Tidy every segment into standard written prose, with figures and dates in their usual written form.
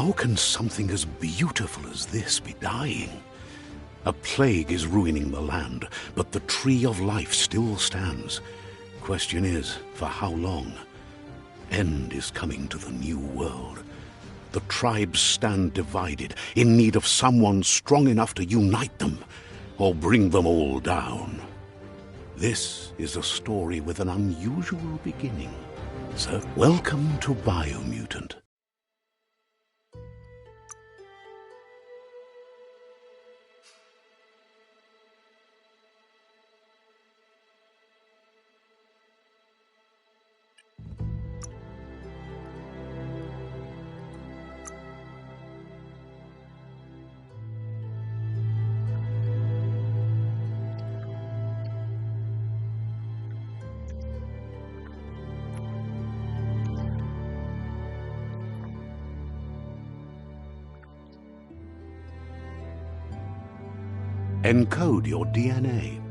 How can something as beautiful as this be dying? A plague is ruining the land, but the tree of life still stands. Question is, for how long? End is coming to the new world. The tribes stand divided, in need of someone strong enough to unite them, or bring them all down. This is a story with an unusual beginning. So, welcome to Biomutant. Encode your DNA.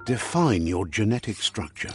Define your genetic structure.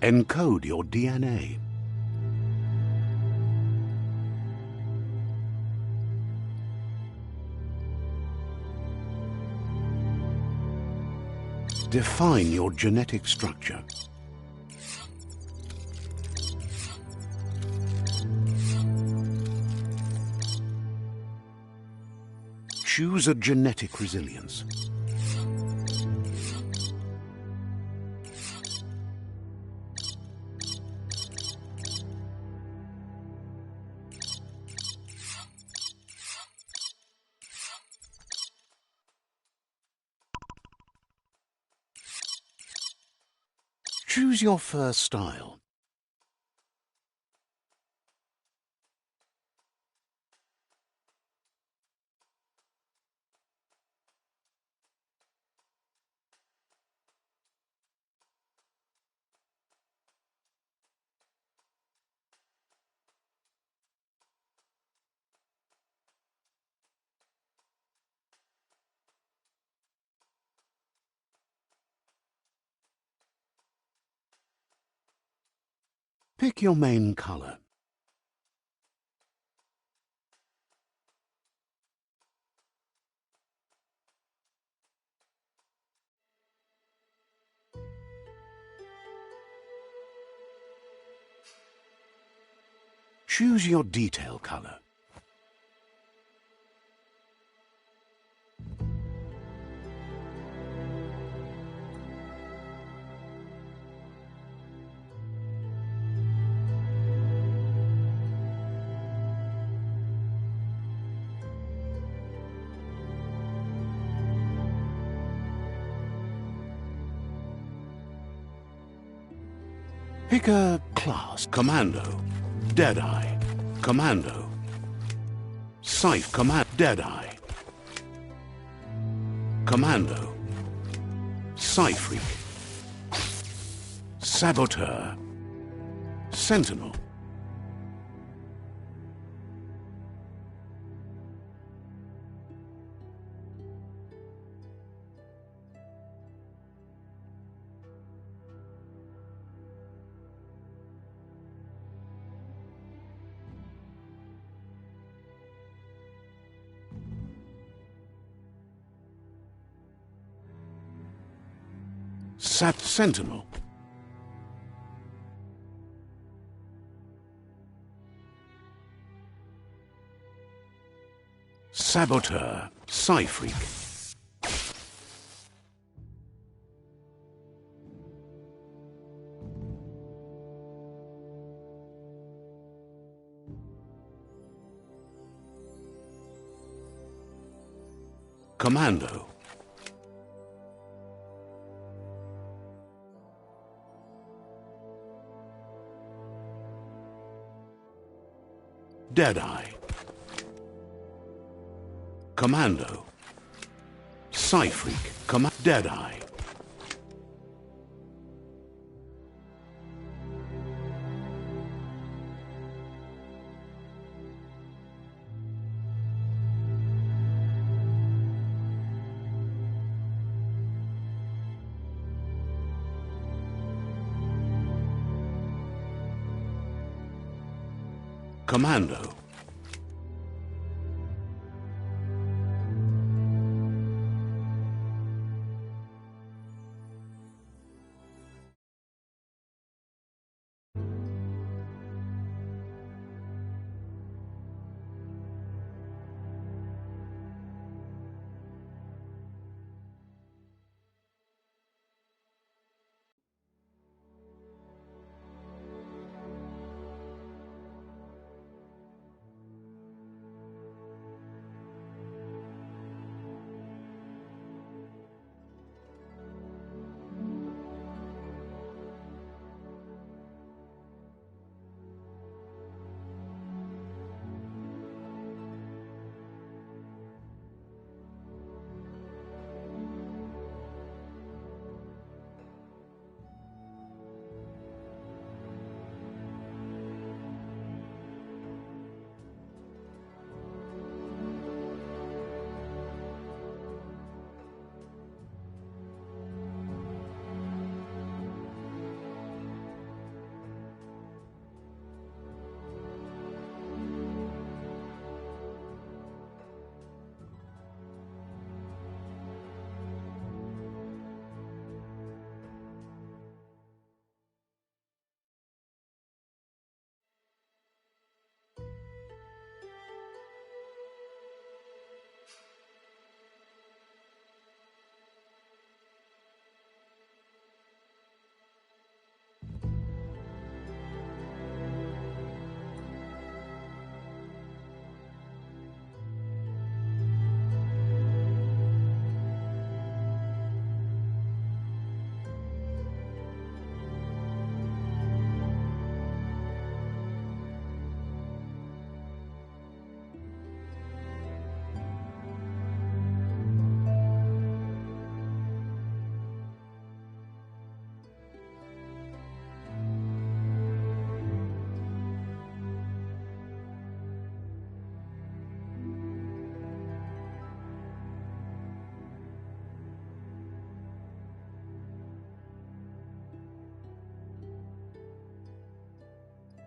Encode your DNA. Define your genetic structure. Choose a genetic resilience. Choose your first style. Pick your main color. Choose your detail color. Pick a class. Commando, Deadeye, Commando, Scythe, Deadeye, Commando, Psy-Freak, Saboteur, Sentinel. Sentinel. Saboteur, Psy-Freak. Commando. Deadeye, Commando, Psy-Freak, Deadeye, Commando.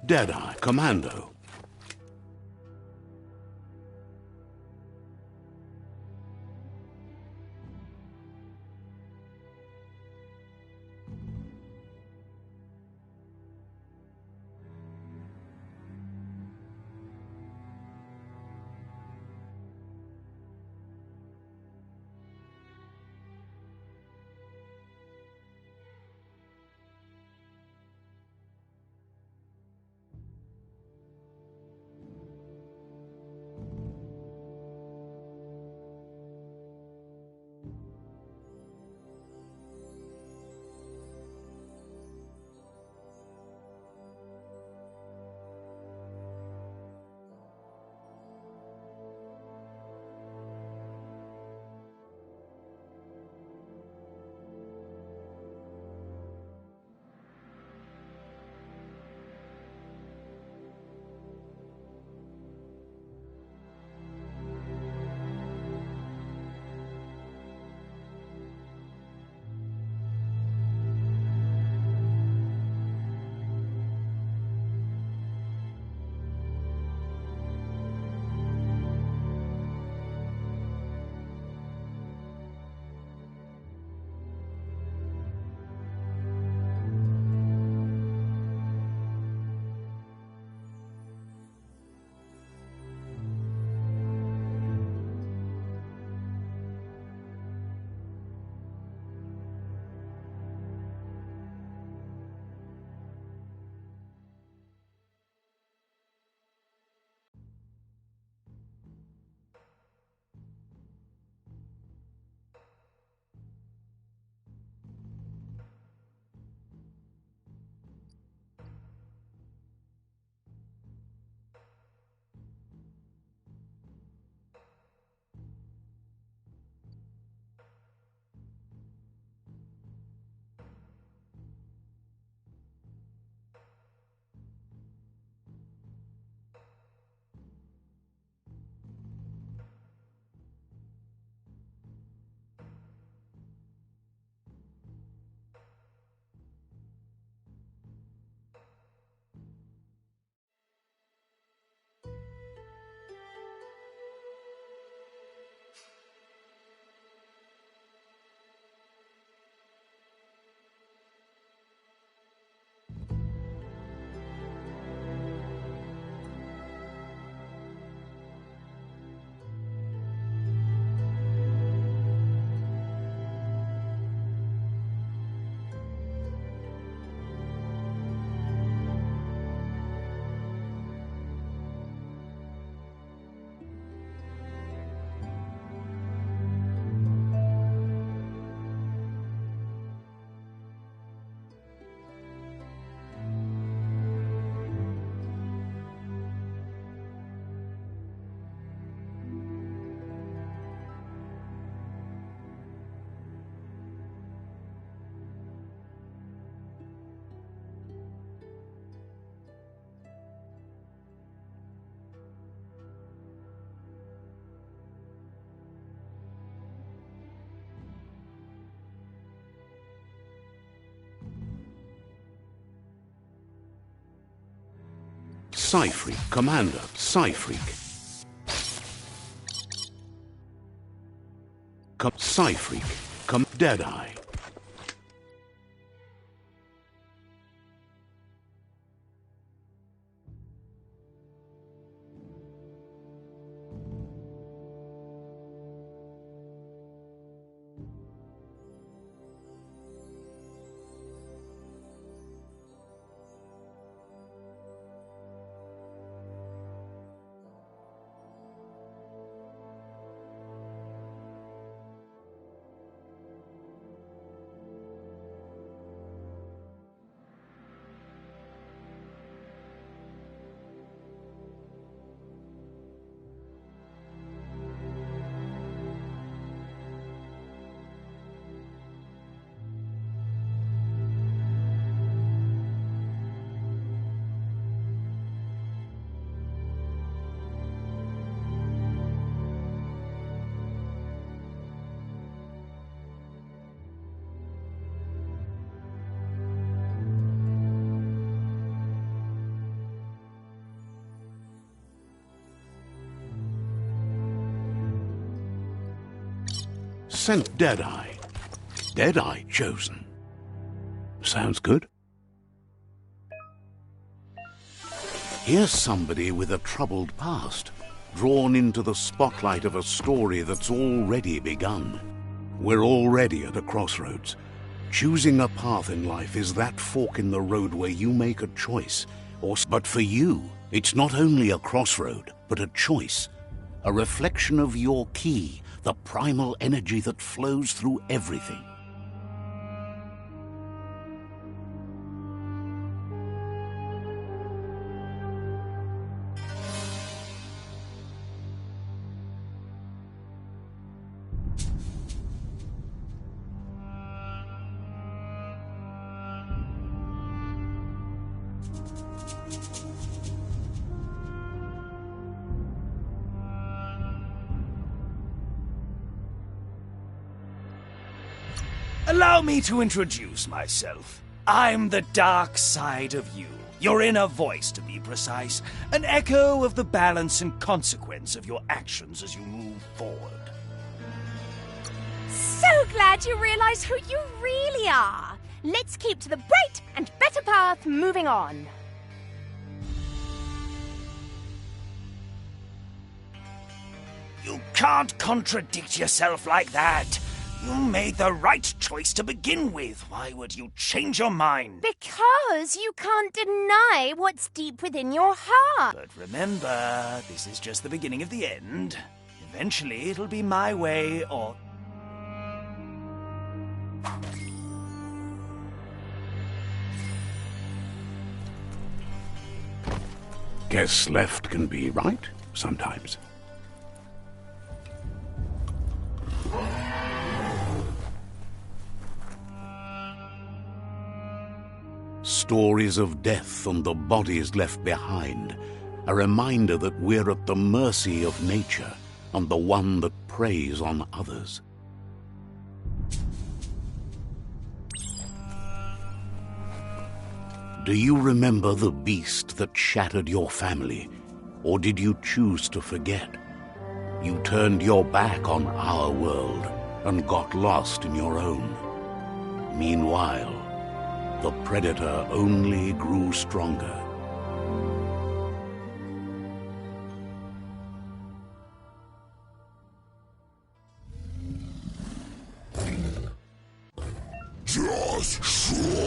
Deadeye, Commando. Psy-Freak, Commander, Psy-Freak. Psy-Freak, Deadeye. sent Deadeye. Deadeye chosen. Sounds good. Here's somebody with a troubled past, drawn into the spotlight of a story that's already begun. We're already at a crossroads. Choosing a path in life is that fork in the road where you make a choice. But for you, it's not only a crossroad, but a choice. A reflection of your key, the primal energy that flows through everything. Allow me to introduce myself. I'm the dark side of you. Your inner voice, to be precise. An echo of the balance and consequence of your actions as you move forward. So glad you realize who you really are. Let's keep to the bright and better path moving on. You can't contradict yourself like that. You made the right choice to begin with. Why would you change your mind? Because you can't deny what's deep within your heart. But remember, this is just the beginning of the end. Eventually, it'll be my way or... Guess left can be right, sometimes. Stories of death and the bodies left behind. A reminder that we're at the mercy of nature and the one that preys on others. Do you remember the beast that shattered your family? Or did you choose to forget? You turned your back on our world and got lost in your own. Meanwhile, the predator only grew stronger. Just so.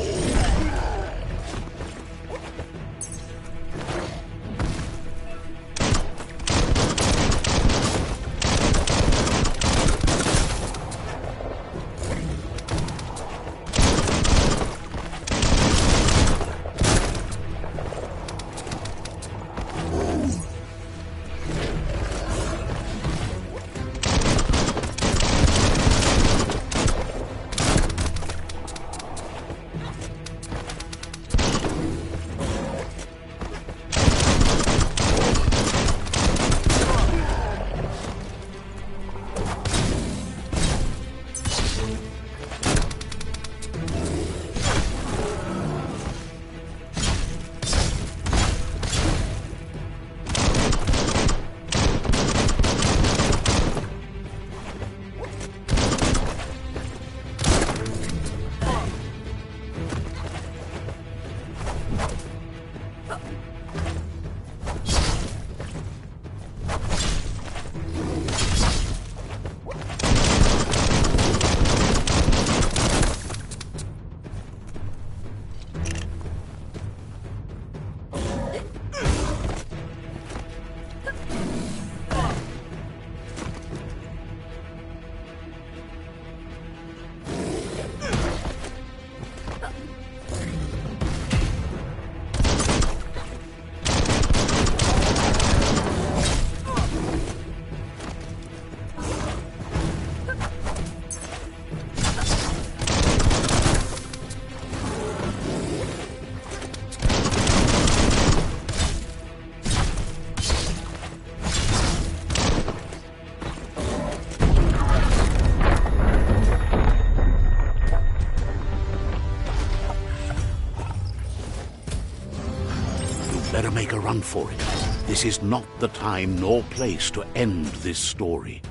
Better make a run for it. This is not the time nor place to end this story.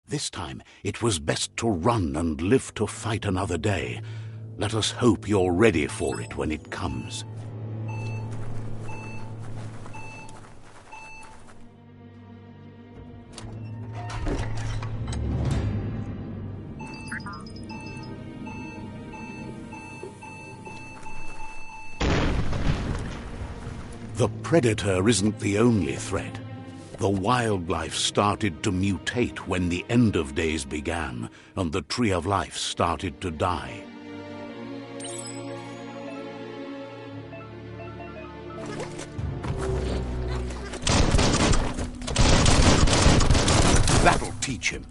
This time, it was best to run and live to fight another day. Let us hope you're ready for it when it comes. The predator isn't the only threat. The wildlife started to mutate when the end of days began, and the Tree of Life started to die. That'll teach him.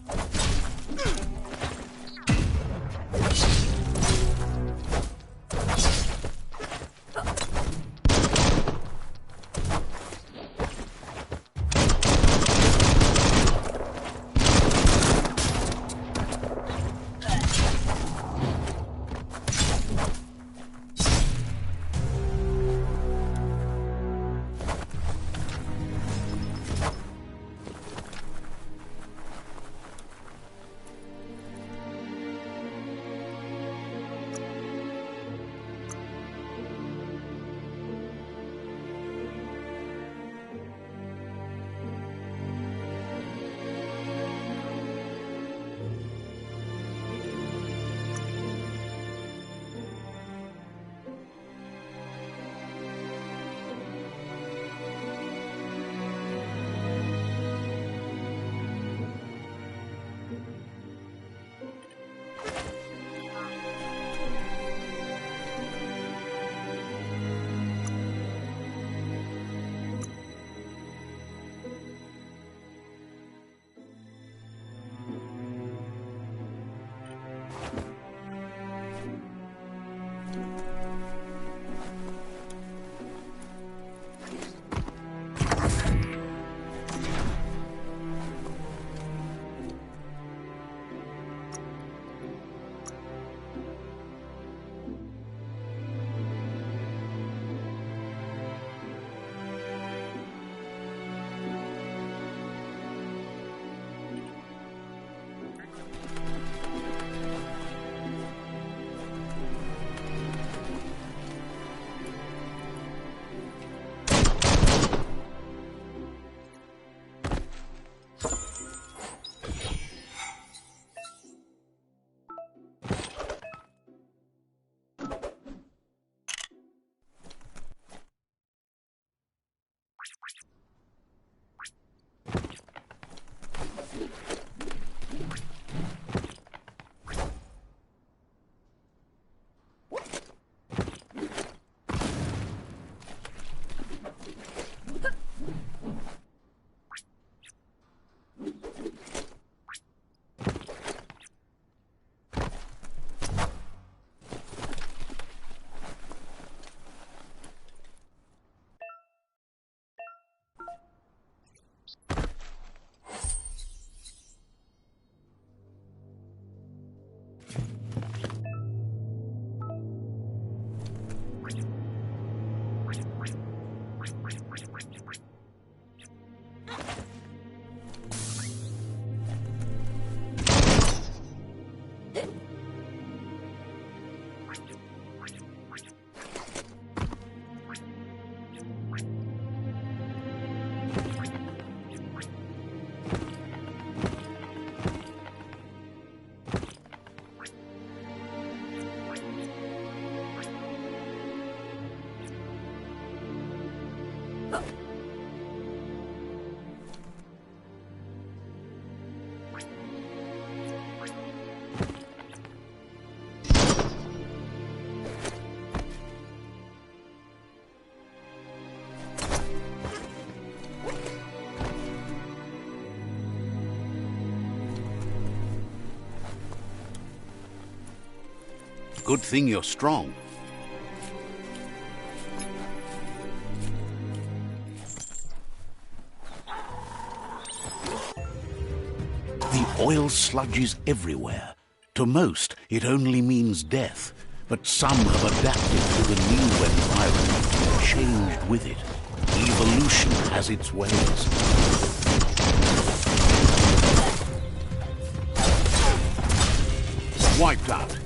Good thing you're strong. The oil sludges everywhere. To most, it only means death. But some have adapted to the new environment and changed with it. Evolution has its ways. Wiped out.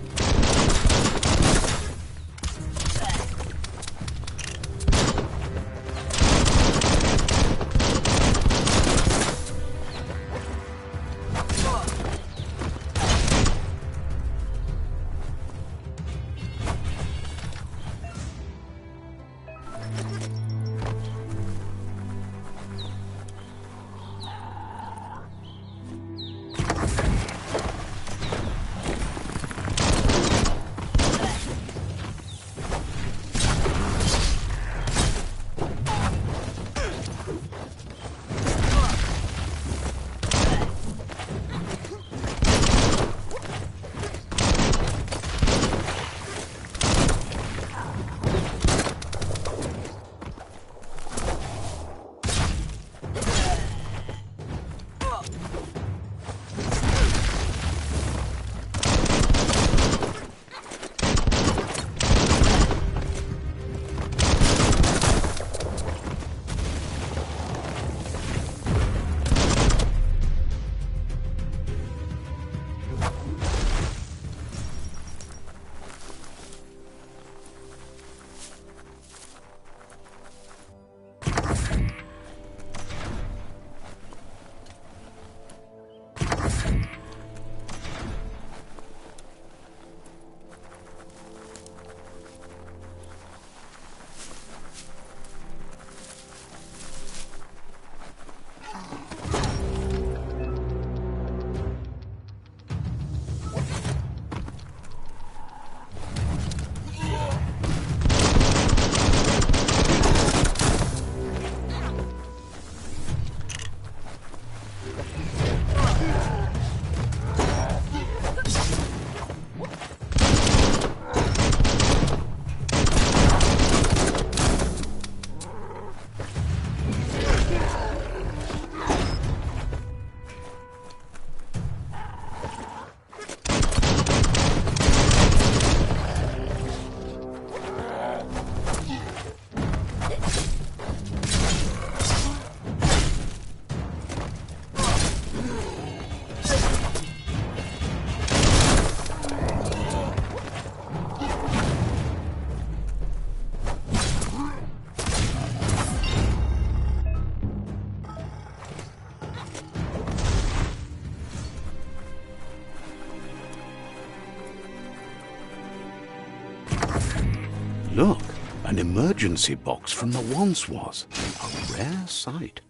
Look, an emergency box from the once was. A rare sight.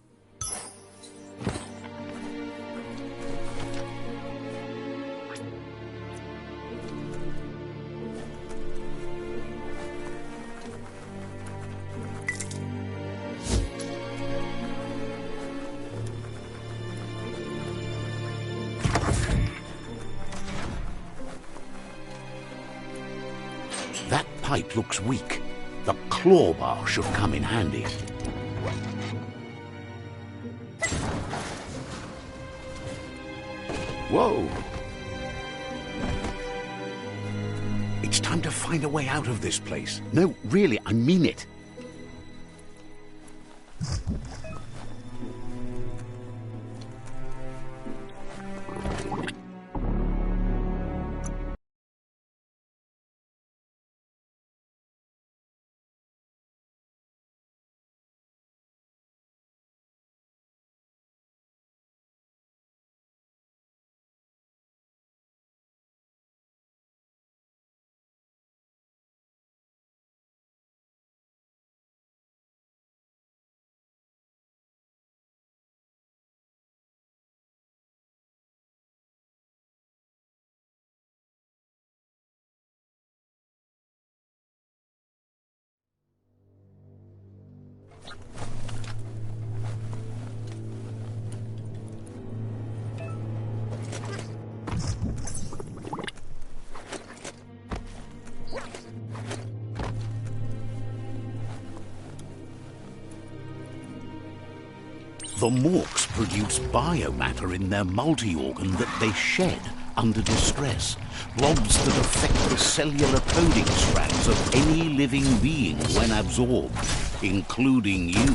That pipe looks weak. The claw bar should come in handy. Whoa! It's time to find a way out of this place. No, really, I mean it. The morks produce biomatter in their multi-organ that they shed under distress. Blobs that affect the cellular coding strands of any living being when absorbed, including you.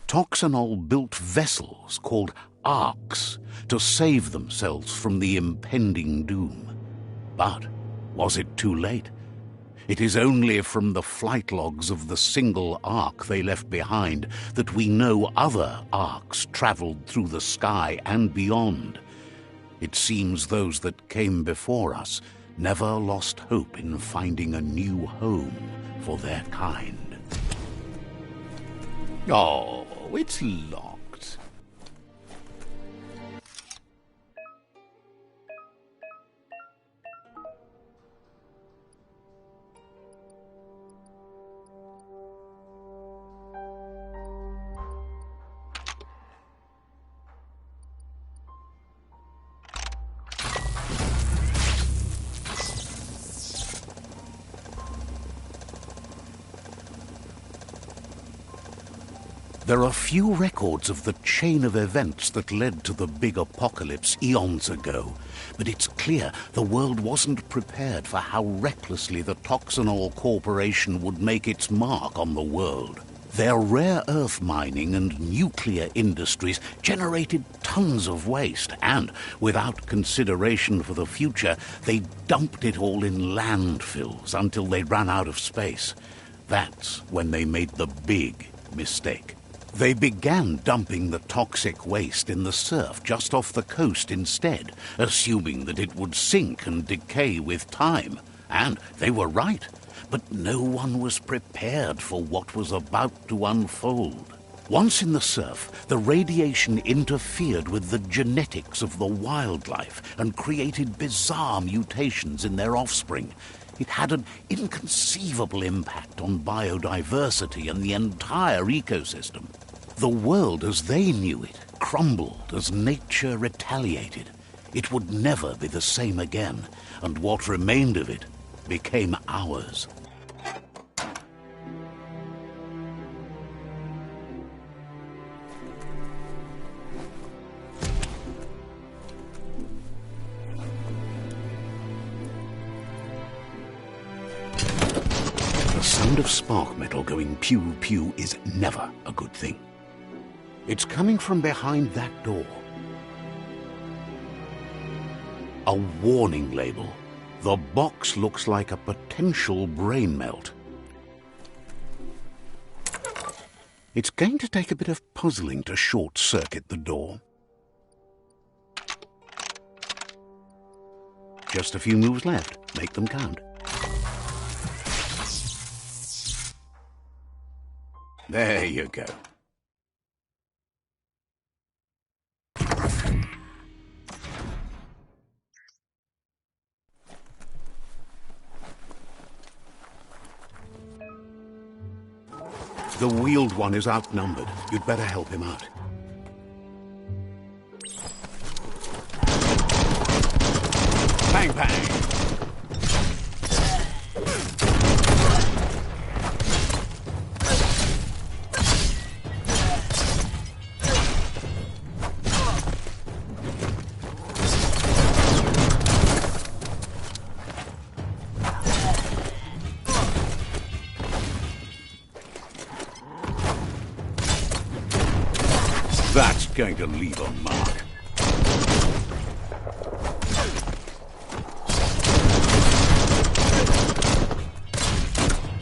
Toxanol built vessels called arks to save themselves from the impending doom. But was it too late? It is only from the flight logs of the single ark they left behind that we know other arks traveled through the sky and beyond. It seems those that came before us never lost hope in finding a new home for their kind. Oh, it's locked. There are few records of the chain of events that led to the big apocalypse eons ago, but it's clear the world wasn't prepared for how recklessly the Toxanol Corporation would make its mark on the world. Their rare earth mining and nuclear industries generated tons of waste, and without consideration for the future, they dumped it all in landfills until they ran out of space. That's when they made the big mistake. They began dumping the toxic waste in the surf just off the coast instead, assuming that it would sink and decay with time. And they were right, but no one was prepared for what was about to unfold. Once in the surf, the radiation interfered with the genetics of the wildlife and created bizarre mutations in their offspring. It had an inconceivable impact on biodiversity and the entire ecosystem. The world as they knew it crumbled as nature retaliated. It would never be the same again, and what remained of it became ours. The sound of spark metal going pew-pew is never a good thing. It's coming from behind that door. A warning label. The box looks like a potential brain melt. It's going to take a bit of puzzling to short-circuit the door. Just a few moves left. Make them count. There you go. The wheeled one is outnumbered. You'd better help him out. Bang, bang! That's going to leave a mark.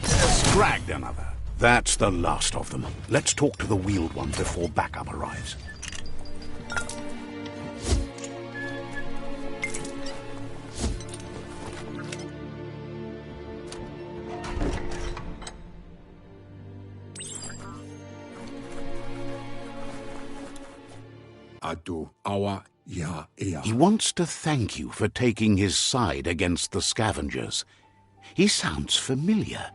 Scragged another. That's the last of them. Let's talk to the wheeled one before backup arrives. He wants to thank you for taking his side against the scavengers. He sounds familiar.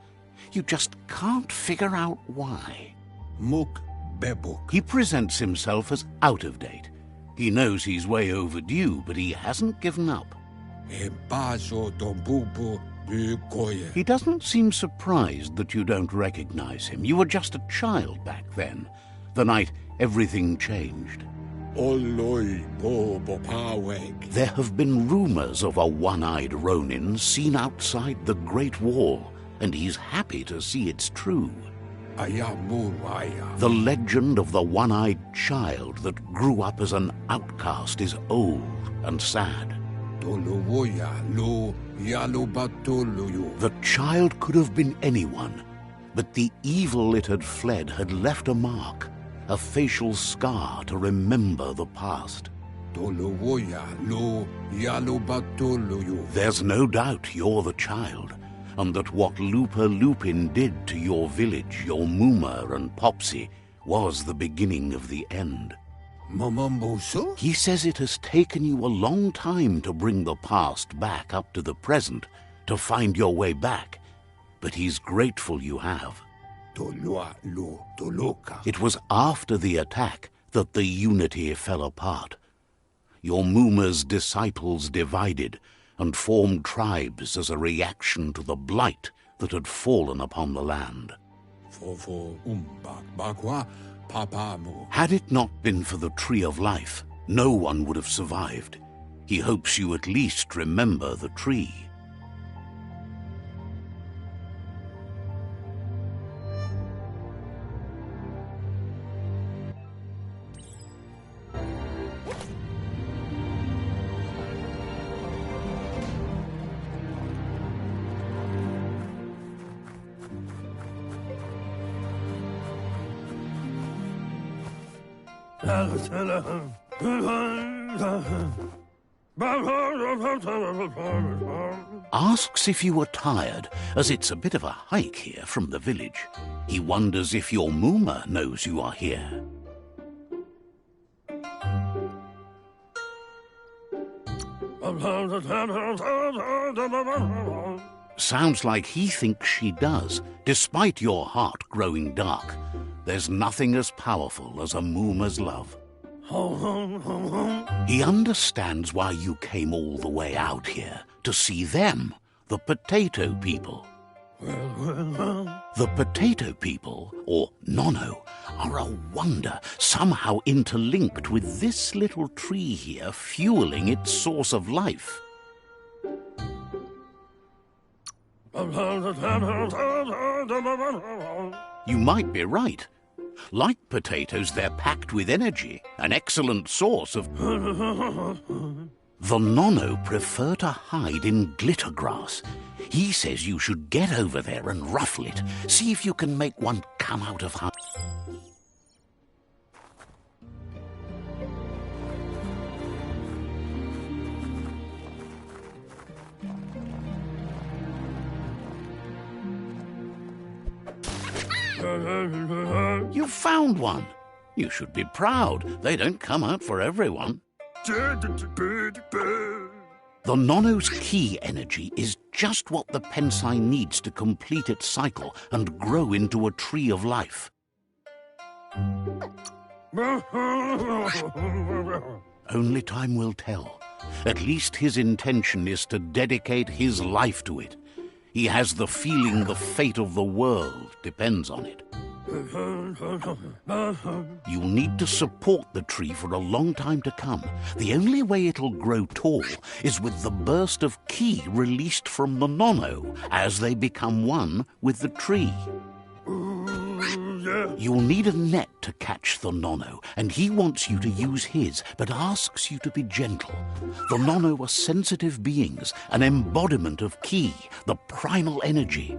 You just can't figure out why. He presents himself as out of date. He knows he's way overdue, but he hasn't given up. He doesn't seem surprised that you don't recognize him. You were just a child back then, the night everything changed. There have been rumors of a one-eyed Ronin seen outside the Great Wall, and he's happy to see it's true. The legend of the one-eyed child that grew up as an outcast is old and sad. The child could have been anyone, but the evil it had fled had left a mark, a facial scar to remember the past. There's no doubt you're the child, and that what Looper Lupin did to your village, your Mooma and Popsy, was the beginning of the end. He says it has taken you a long time to bring the past back up to the present, to find your way back, but he's grateful you have. It was after the attack that the unity fell apart. Your Mooma's disciples divided and formed tribes as a reaction to the blight that had fallen upon the land. Had it not been for the Tree of Life, no one would have survived. He hopes you at least remember the tree. Asks if you were tired, as it's a bit of a hike here from the village. He wonders if your Mooma knows you are here. Sounds like he thinks she does, despite your heart growing dark. There's nothing as powerful as a Mooma's love. He understands why you came all the way out here, to see them, the potato people. The potato people, or Nono, are a wonder, somehow interlinked with this little tree here fueling its source of life. You might be right. Like potatoes, they're packed with energy, an excellent source of... The Nono prefer to hide in glitter grass. He says you should get over there and ruffle it. See if you can make one come out of hiding. You found one. You should be proud. They don't come out for everyone. The Nono's key energy is just what the Pensai needs to complete its cycle and grow into a tree of life. Only time will tell. At least his intention is to dedicate his life to it. He has the feeling the fate of the world depends on it. You'll need to support the tree for a long time to come. The only way it'll grow tall is with the burst of ki released from the Nono as they become one with the tree. You'll need a net to catch the Nono, and he wants you to use his, but asks you to be gentle. The Nono are sensitive beings, an embodiment of ki, the primal energy.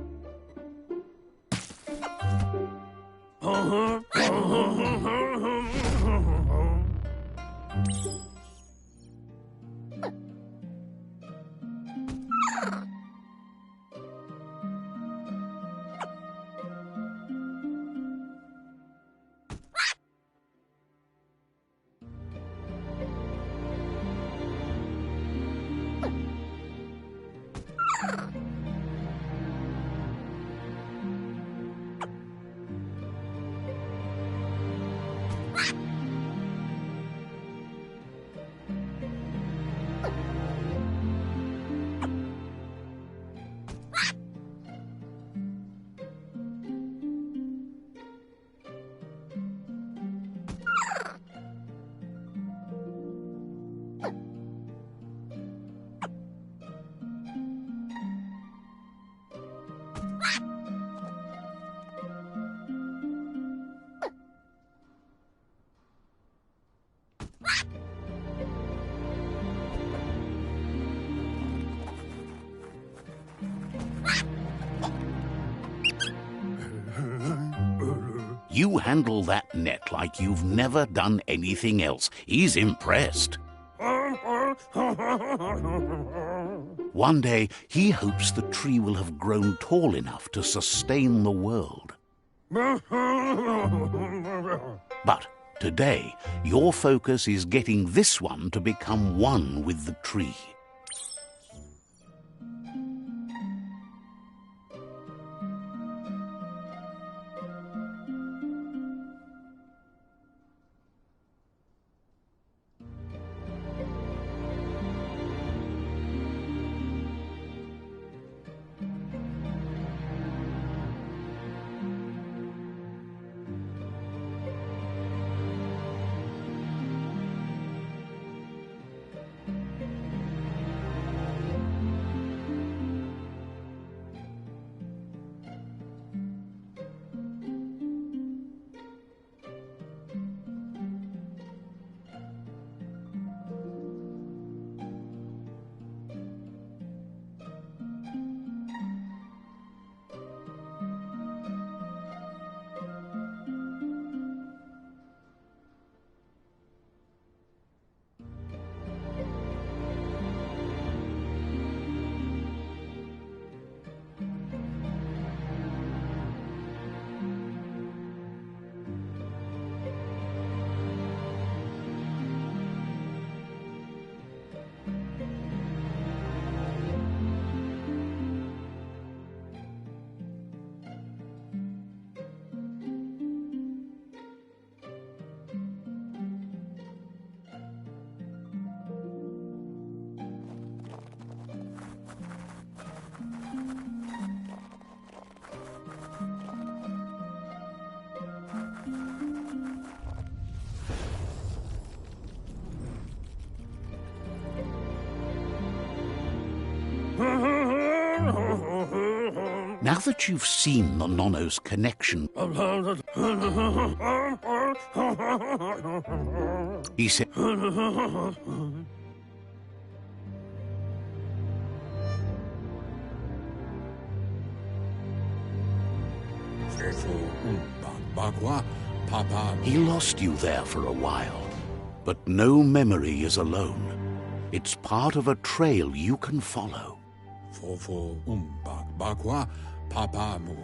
You handle that net like you've never done anything else. He's impressed. One day, he hopes the tree will have grown tall enough to sustain the world. But today, your focus is getting this one to become one with the tree. Now that you've seen the Nonno's connection, he said, he lost you there for a while, but no memory is alone. It's part of a trail you can follow.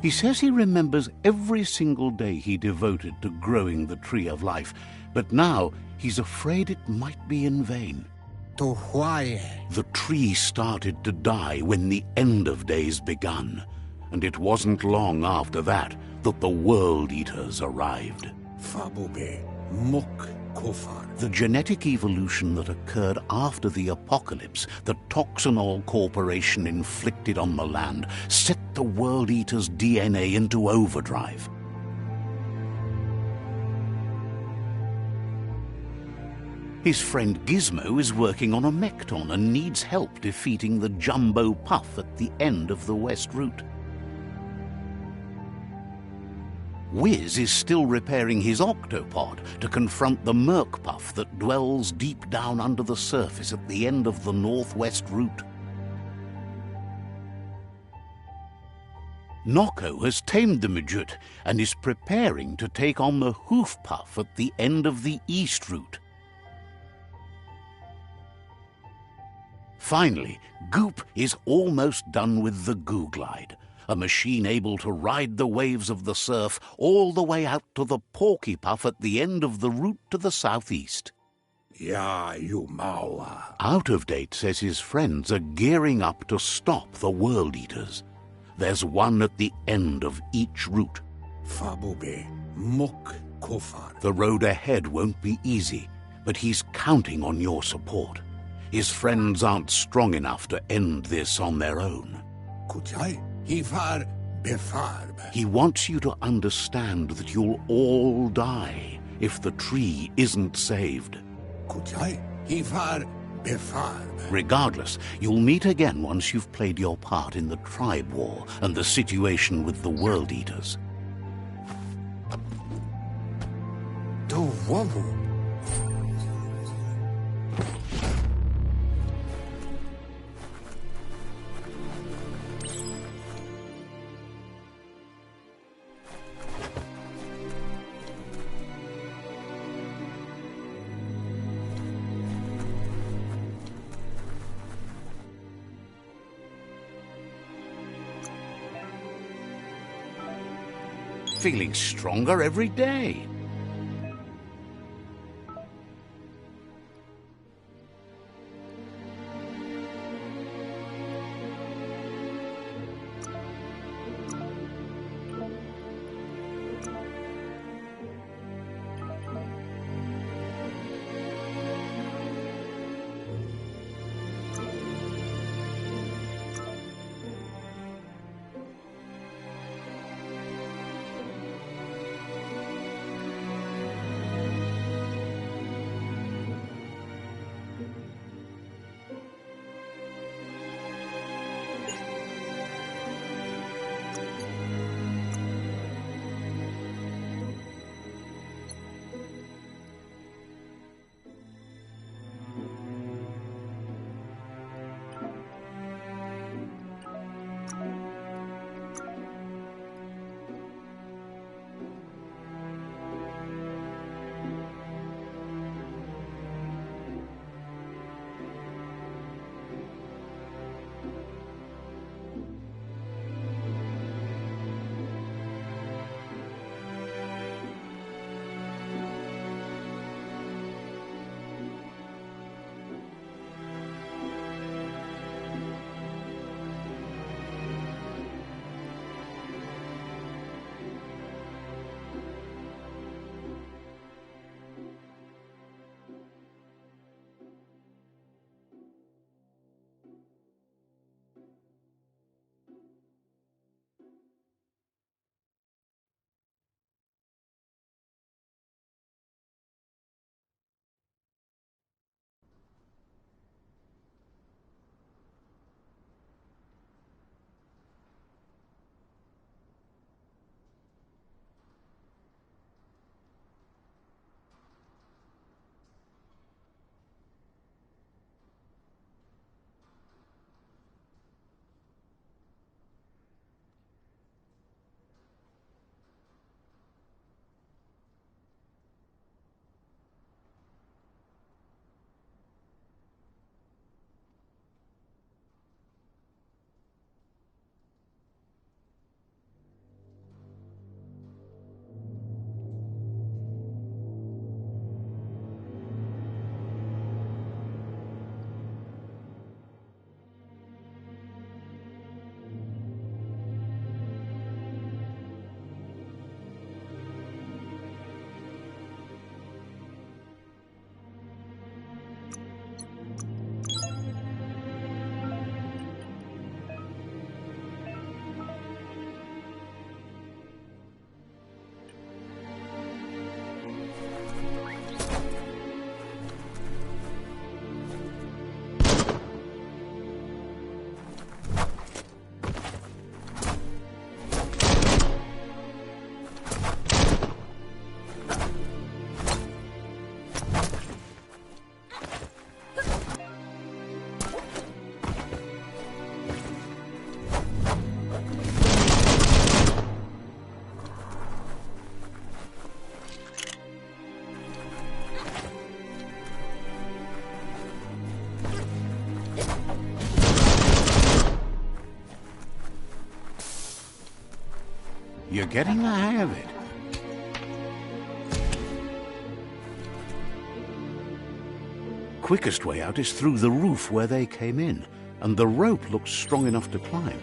He says he remembers every single day he devoted to growing the tree of life, but now he's afraid it might be in vain. The tree started to die when the end of days begun, and it wasn't long after that that the World Eaters arrived. The genetic evolution that occurred after the apocalypse that Toxanol Corporation inflicted on the land set the World Eater's DNA into overdrive. His friend Gizmo is working on a Mekton and needs help defeating the Jumbo Puff at the end of the West Route. Wiz is still repairing his octopod to confront the Merc Puff that dwells deep down under the surface at the end of the Northwest Route. Nocco has tamed the Midget and is preparing to take on the Hoof Puff at the end of the East Route. Finally, Goop is almost done with the Googlide, a machine able to ride the waves of the surf all the way out to the Porky Puff at the end of the route to the southeast. Out of Date says his friends are gearing up to stop the World Eaters. There's one at the end of each route. The road ahead won't be easy, but he's counting on your support. His friends aren't strong enough to end this on their own. He wants you to understand that you'll all die if the tree isn't saved. Regardless, you'll meet again once you've played your part in the tribe war and the situation with the World Eaters. feeling stronger every day. You're getting the hang of it. Quickest way out is through the roof where they came in, and the rope looks strong enough to climb.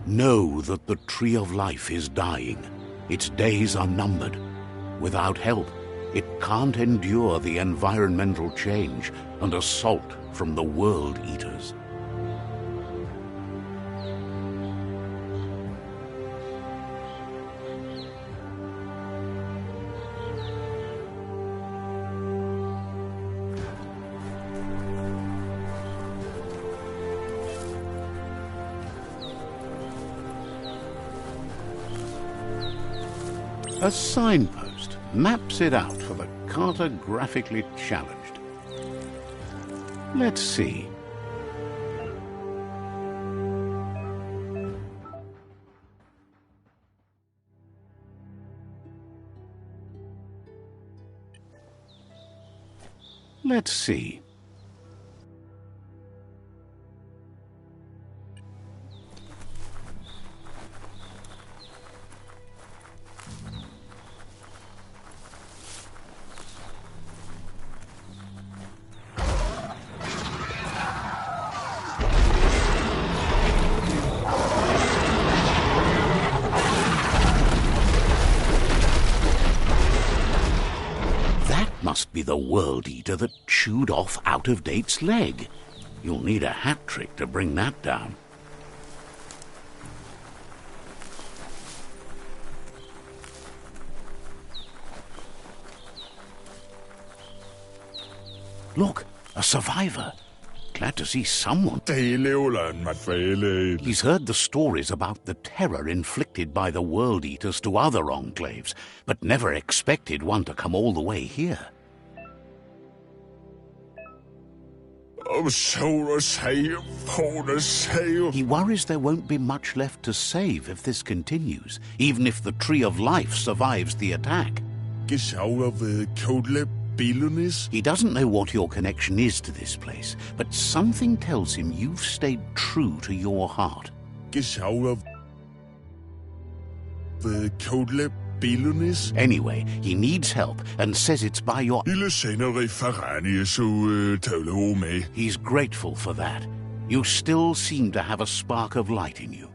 Know that the Tree of Life is dying. Its days are numbered. Without help, it can't endure the environmental change and assault from the World Eaters. A signpost maps it out for the cartographically challenged. Let's see. Let's see. Must be the World Eater that chewed off Out-of-Date's leg. You'll need a hat trick to bring that down. Look, a survivor. Glad to see someone. He's heard the stories about the terror inflicted by the World Eaters to other enclaves, but never expected one to come all the way here. He worries there won't be much left to save if this continues, even if the Tree of Life survives the attack. He doesn't know what your connection is to this place, but something tells him you've stayed true to your heart. Anyway, he needs help and says it's by your... He's grateful for that. You still seem to have a spark of light in you.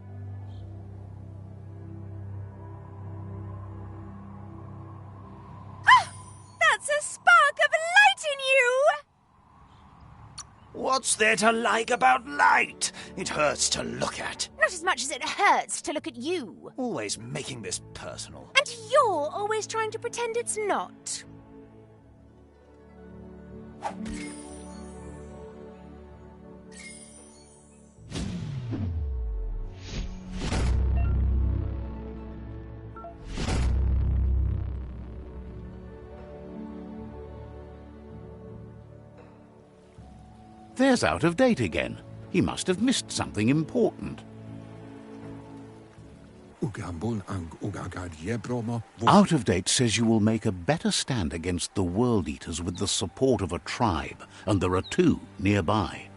That's a spark of light in you! What's there to like about light? It hurts to look at. Not as much as it hurts to look at you. Always making this personal. And you're always trying to pretend it's not. There's Out-of-Date again. He must have missed something important. Out-of-Date says you will make a better stand against the World Eaters with the support of a tribe, and there are two nearby.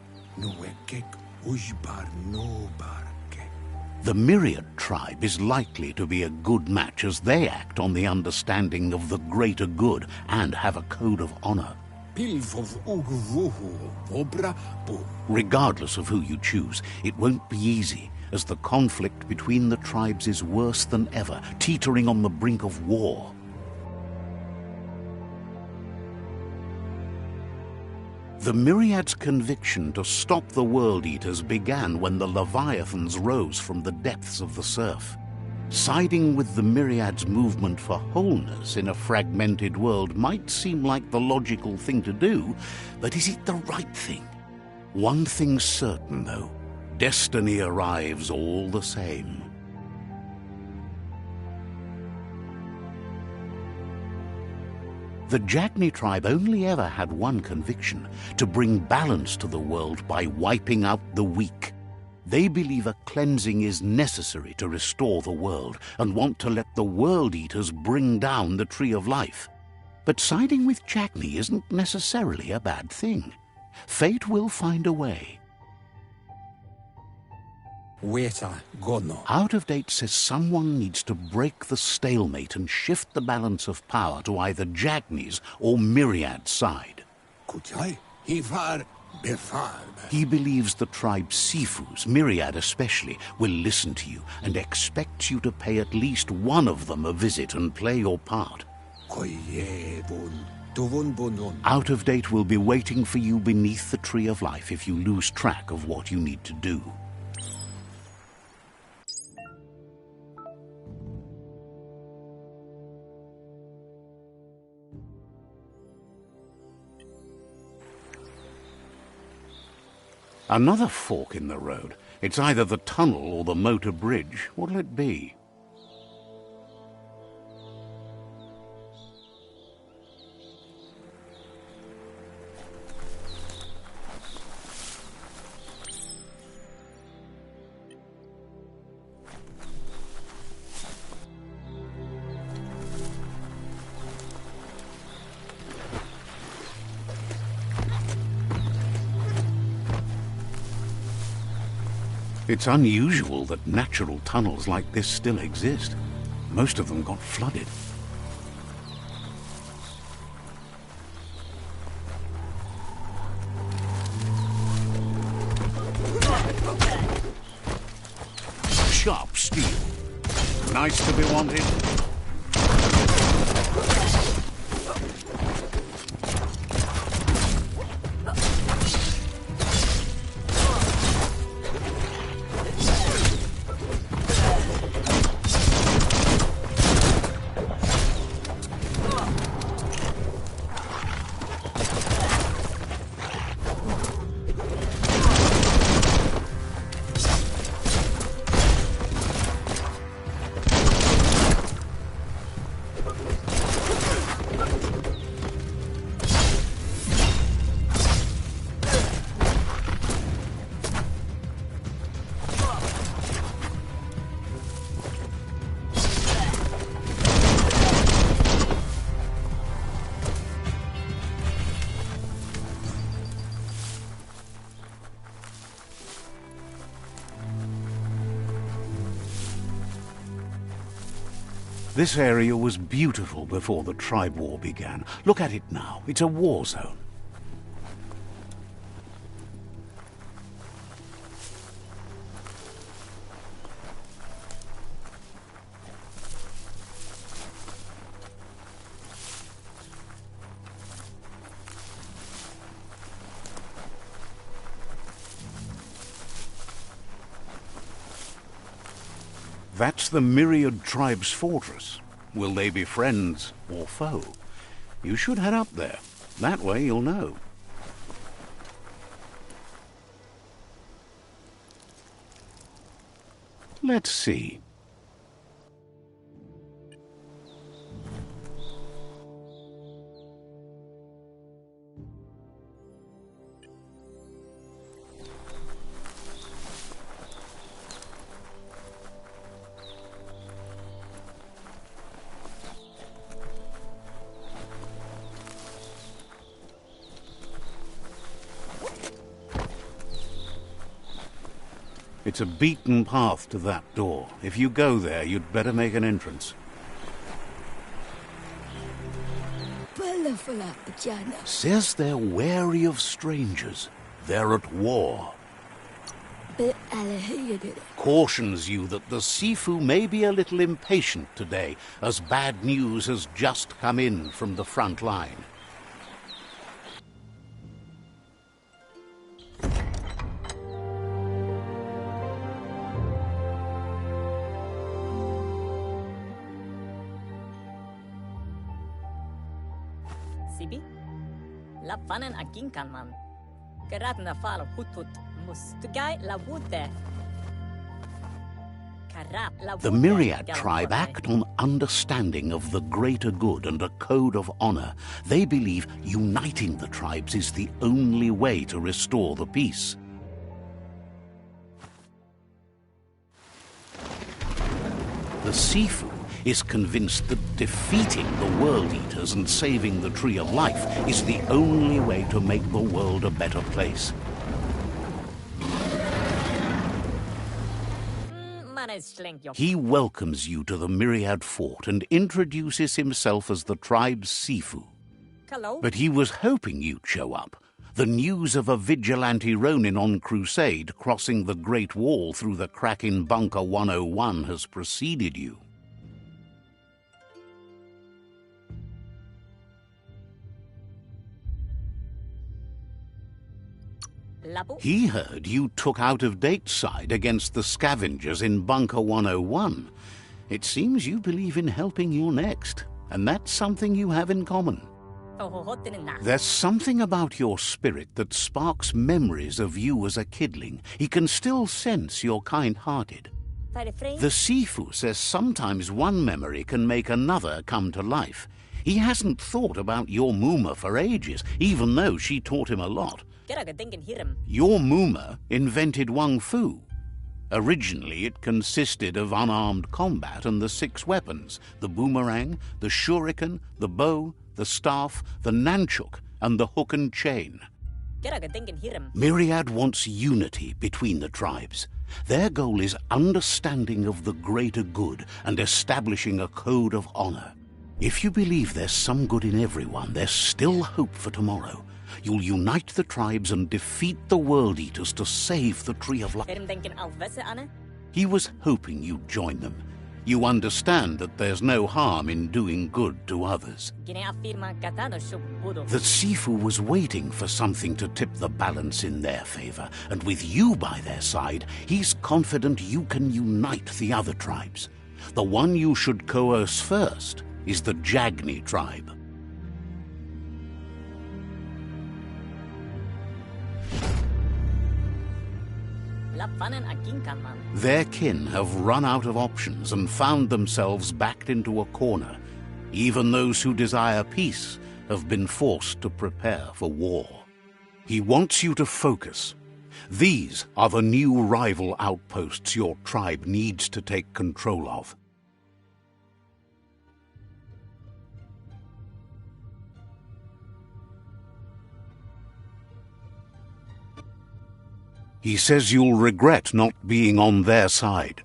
The Myriad tribe is likely to be a good match as they act on the understanding of the greater good and have a code of honor. Regardless of who you choose, it won't be easy, as the conflict between the tribes is worse than ever, teetering on the brink of war. The Myriad's conviction to stop the World Eaters began when the Leviathans rose from the depths of the surf. Siding with the Myriad's movement for wholeness in a fragmented world might seem like the logical thing to do, but is it the right thing? One thing's certain, though. Destiny arrives all the same. The Jagni tribe only ever had one conviction: to bring balance to the world by wiping out the weak. They believe a cleansing is necessary to restore the world and want to let the World Eaters bring down the Tree of Life. But siding with Jagni isn't necessarily a bad thing. Fate will find a way. Out-of-Date says someone needs to break the stalemate and shift the balance of power to either Jagni's or Myriad's side. He believes the tribe Sifus, Myriad especially, will listen to you and expects you to pay at least one of them a visit and play your part. Out-of-Date will be waiting for you beneath the Tree of Life if you lose track of what you need to do. Another fork in the road. It's either the tunnel or the motor bridge. What'll it be? It's unusual that natural tunnels like this still exist. Most of them got flooded. Sharp steel. Nice to be wanted. This area was beautiful before the tribe war began. Look at it now. It's a war zone. That's the Myriad Tribe's fortress. Will they be friends or foe? You should head up there. That way you'll know. Let's see. It's a beaten path to that door. If you go there, you'd better make an entrance. Says they're wary of strangers. They're at war. Cautions you that the Sifu may be a little impatient today, as bad news has just come in from the front line. Sibi? La vanen aginkan man. Geratna fal hutut mustugai la wute. The Myriad tribe act on understanding of the greater good and a code of honor. They believe uniting the tribes is the only way to restore the peace. The Sifu is convinced that defeating the World Eaters and saving the Tree of Life is the only way to make the world a better place. He welcomes you to the Myriad Fort and introduces himself as the tribe's Sifu. Hello? But he was hoping you'd show up. The news of a vigilante Ronin on crusade crossing the Great Wall through the crack in Bunker 101 has preceded you. He heard you took out of Dateside against the scavengers in Bunker 101. It seems you believe in helping your next, and that's something you have in common. There's something about your spirit that sparks memories of you as a kidling. He can still sense you're kind-hearted. The Sifu says sometimes one memory can make another come to life. He hasn't thought about your Muma for ages, even though she taught him a lot. Your Muma invented Wung Fu. Originally, it consisted of unarmed combat and the 6 weapons: the boomerang, the shuriken, the bow, the staff, the nunchuk, and the hook and chain. Kerääkö tenkin hirm? Myriad wants unity between the tribes. Their goal is understanding of the greater good and establishing a code of honor. If you believe there's some good in everyone, there's still hope for tomorrow. You'll unite the tribes and defeat the World Eaters to save the Tree of Life. Hirm denken alvese ane? He was hoping you'd join them. You understand that there's no harm in doing good to others. Gine afirma katano shuk budo. That Sifu was waiting for something to tip the balance in their favor, and with you by their side, he's confident you can unite the other tribes. The one you should coerce first is the Jagni tribe. Lappanen aginkan man. Their kin have run out of options and found themselves backed into a corner. Even those who desire peace have been forced to prepare for war. He wants you to focus. These are the new rival outposts your tribe needs to take control of. He says you'll regret not being on their side.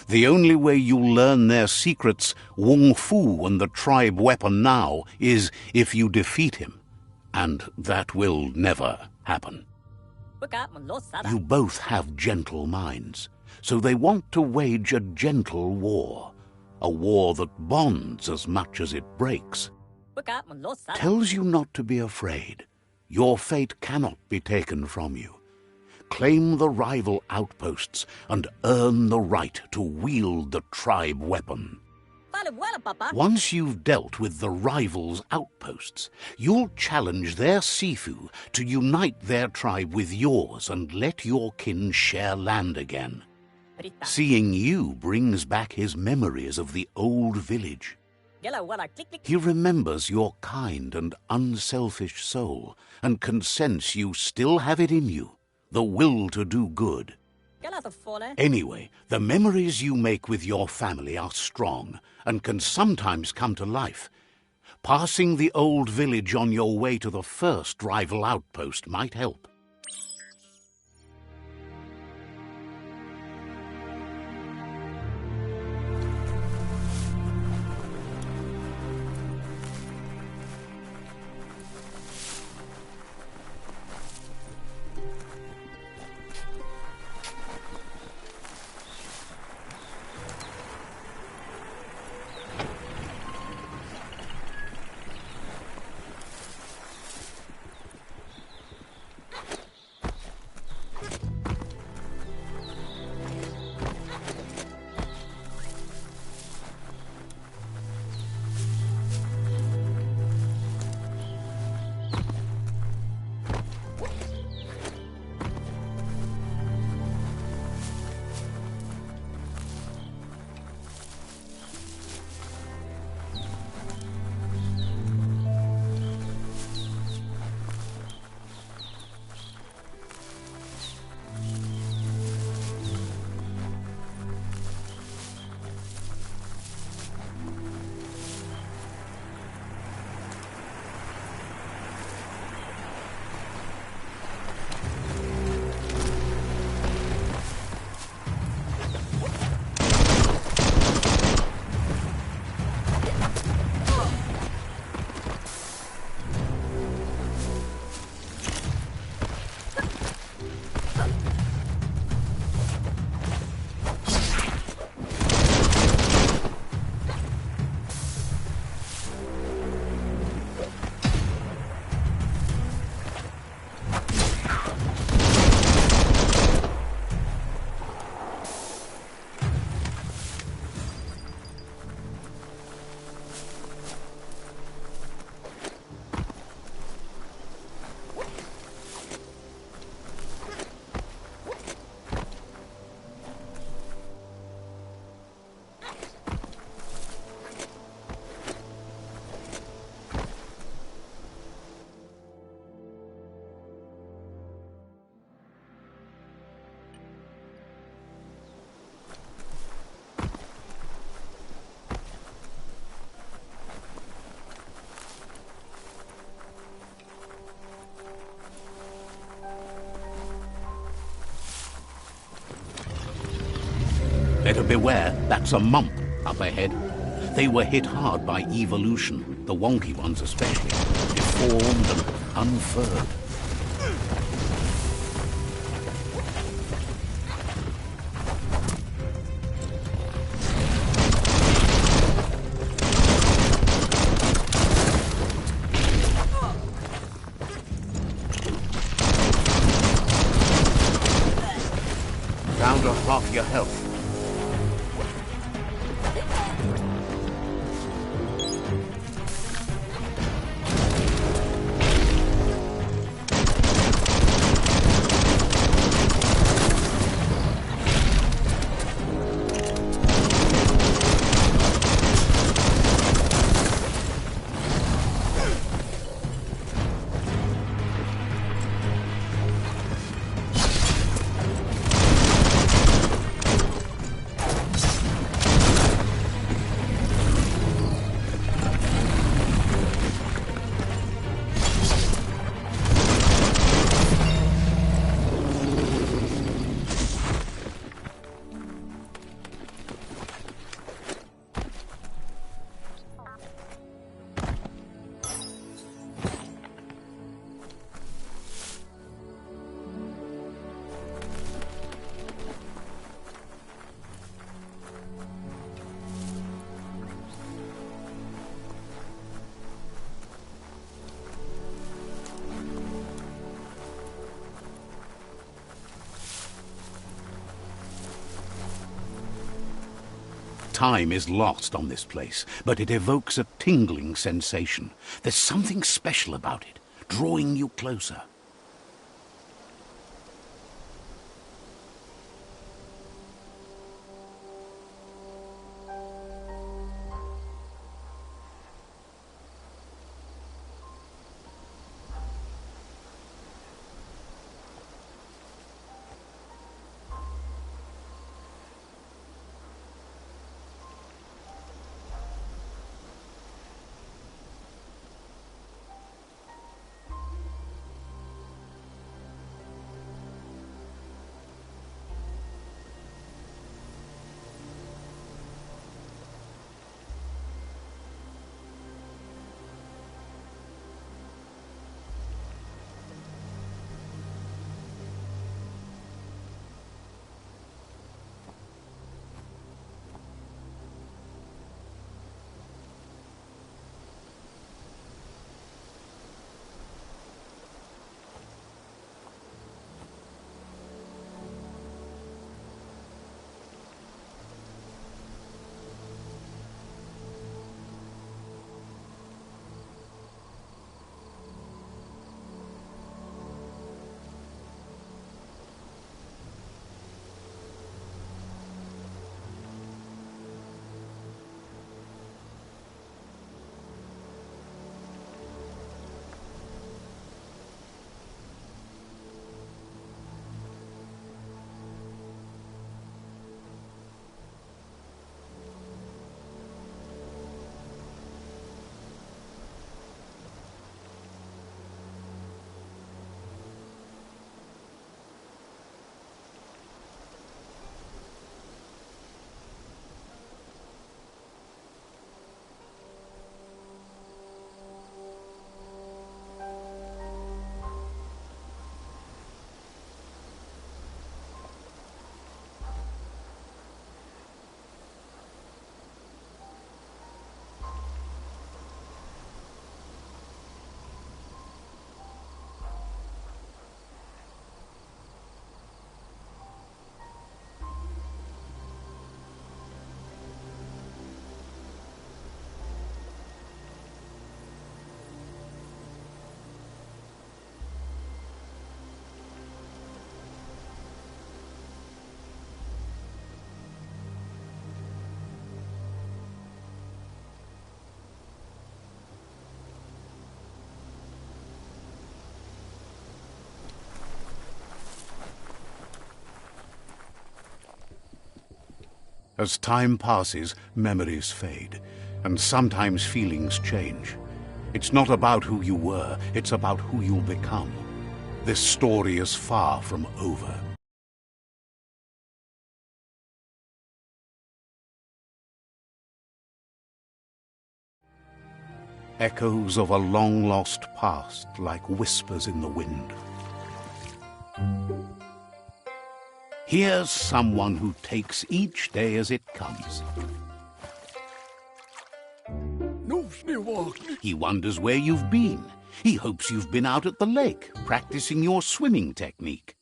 The only way you'll learn their secrets, Wung Fu and the tribe weapon now, is if you defeat him. And that will never happen. Buka mun lo sada. You both have gentle minds, so they want to wage a gentle war. A war that bonds as much as it breaks. Buka mun lo sada. Tells you not to be afraid. Your fate cannot be taken from you. Claim the rival outposts and earn the right to wield the tribe weapon. Fale wala papa. Once you've dealt with the rivals' outposts, you'll challenge their Sifu to unite their tribe with yours and let your kin share land again. Brita. Seeing you brings back his memories of the old village. Gela wala click click. He remembers your kind and unselfish soul and can sense you still have it in you. The will to do good. Gela to fole. Anyway, the memories you make with your family are strong and can sometimes come to life. Passing the old village on your way to the first rival outpost might help. Better beware, that's a mump up ahead. They were hit hard by evolution, the wonky ones especially, deformed and unfurred. Down to half your health. Time is lost on this place, but it evokes a tingling sensation. There's something special about it, drawing you closer. As time passes, memories fade, and sometimes feelings change. It's not about who you were, it's about who you'll become. This story is far from over. Echoes of a long-lost past like whispers in the wind. Here's someone who takes each day as it comes. He wonders where you've been. He hopes you've been out at the lake, practicing your swimming technique.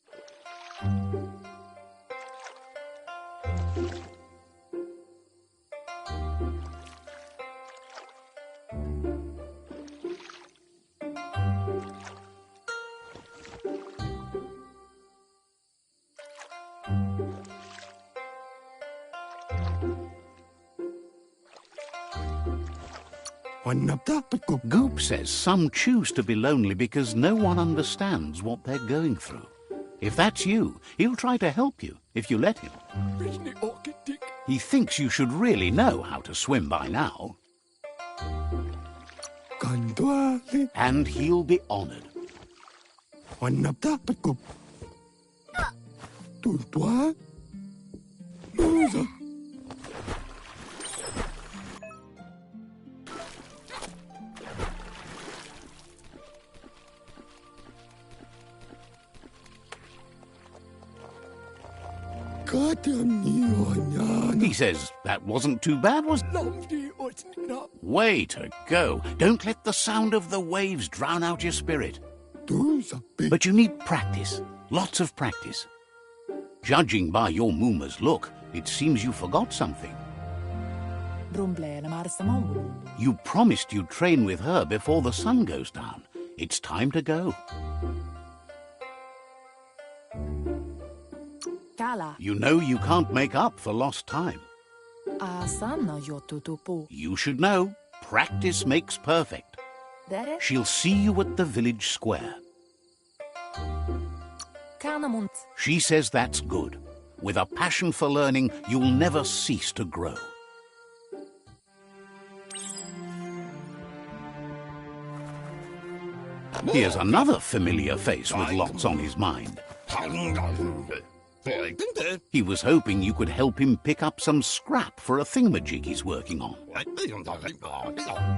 Goop says some choose to be lonely because no one understands what they're going through. If that's you, he'll try to help you if you let him. He thinks you should really know how to swim by now. And he'll be honored. He says that wasn't too bad, was it? Way to go. Don't let the sound of the waves drown out your spirit. But you need practice. Lots of practice. Judging by your Mooma's look, it seems you forgot something. You promised you'd train with her before the sun goes down. It's time to go. You know you can't make up for lost time. You should know, practice makes perfect. She'll see you at the village square. She says that's good. With a passion for learning, you'll never cease to grow. Here's another familiar face with lots on his mind. He was hoping you could help him pick up some scrap for a thingamajig he's working on.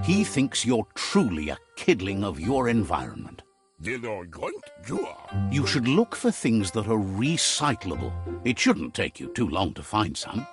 He thinks you're truly a kidling of your environment. You should look for things that are recyclable. It shouldn't take you too long to find some.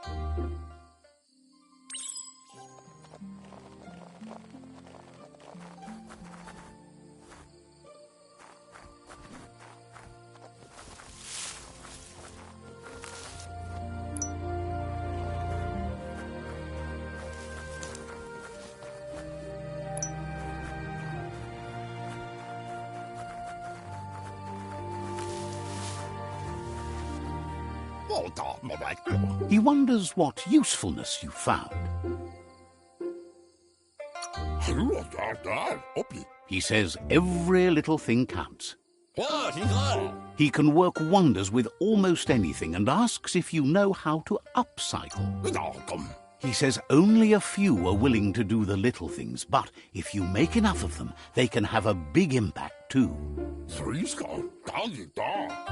He wonders what usefulness you found. He says every little thing counts. He can work wonders with almost anything and asks if you know how to upcycle. He says only a few are willing to do the little things, but if you make enough of them, they can have a big impact too.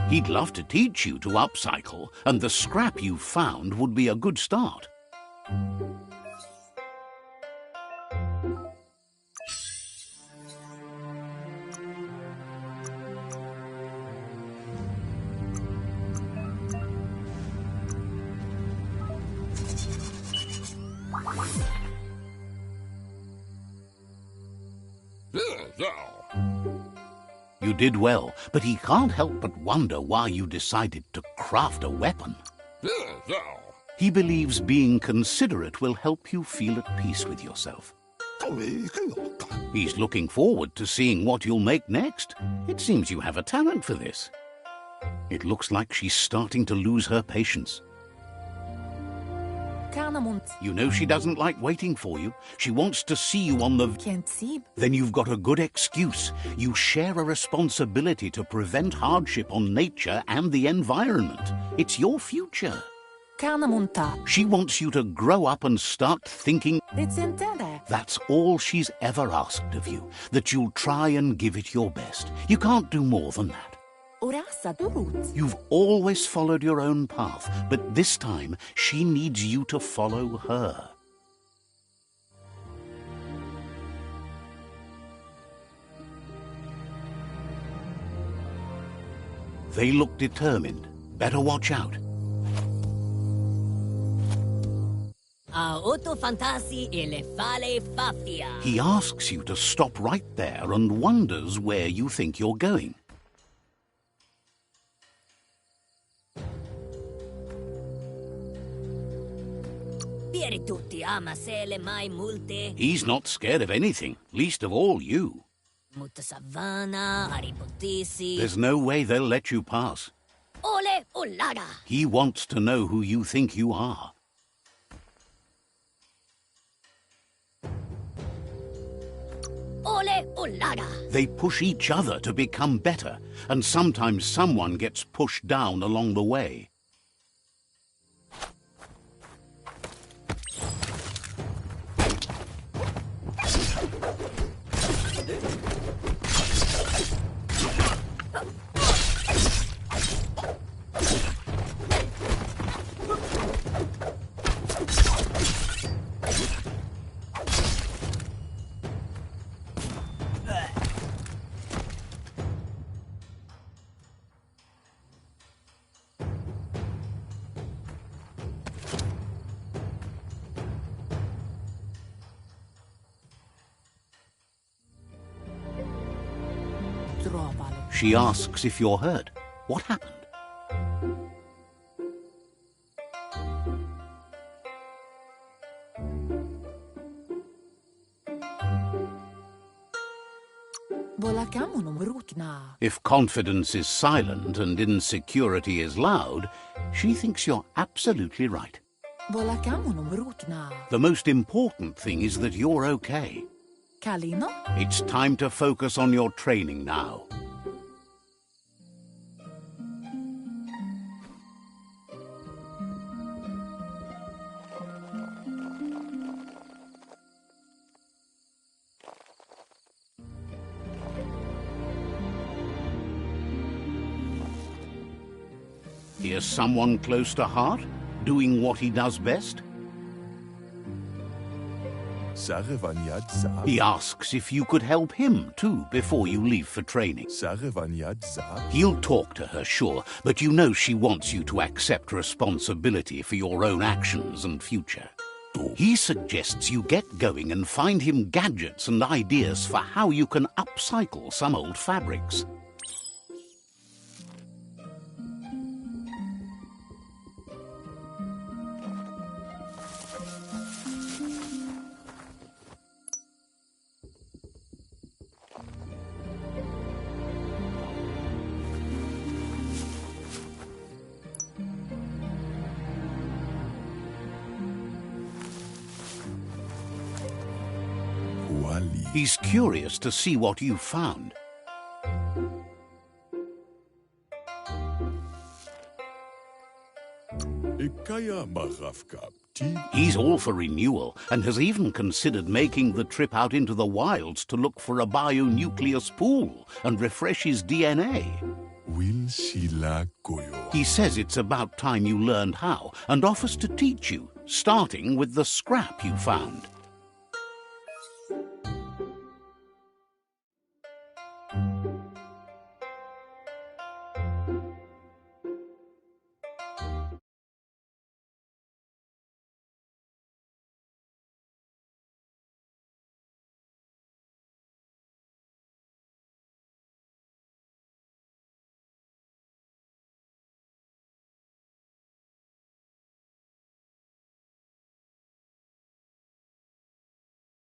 He'd love to teach you to upcycle, and the scrap you found would be a good start. You did well, but he can't help but wonder why you decided to craft a weapon. He believes being considerate will help you feel at peace with yourself. He's looking forward to seeing what you'll make next. It seems you have a talent for this. It looks like she's starting to lose her patience. You know she doesn't like waiting for you. She wants to see you on the... Then you've got a good excuse. You share a responsibility to prevent hardship on nature and the environment. It's your future. She wants you to grow up and start thinking... That's all she's ever asked of you, that you'll try and give it your best. You can't do more than that. You've always followed your own path, but this time she needs you to follow her. They look determined. Better watch out. Auto fantasi e le fale faffia. He asks you to stop right there and wonders where you think you're going. Pieri tutti ama se le mai multe. He's not scared of anything, least of all you. Mutta savana, aripotisi. There's no way they'll let you pass. Ole olada. He wants to know who you think you are. Ole olada. They push each other to become better, and sometimes someone gets pushed down along the way. She asks if you're hurt. What happened? If confidence is silent and insecurity is loud, she thinks you're absolutely right. The most important thing is that you're okay. It's time to focus on your training now. Here's someone close to heart, doing what he does best. He asks if you could help him, too, before you leave for training. He'll talk to her, sure, but you know she wants you to accept responsibility for your own actions and future. He suggests you get going and find him gadgets and ideas for how you can upcycle some old fabrics. He's curious to see what you've found. He's all for renewal and has even considered making the trip out into the wilds to look for a bionucleus pool and refresh his DNA. He says it's about time you learned how and offers to teach you, starting with the scrap you found.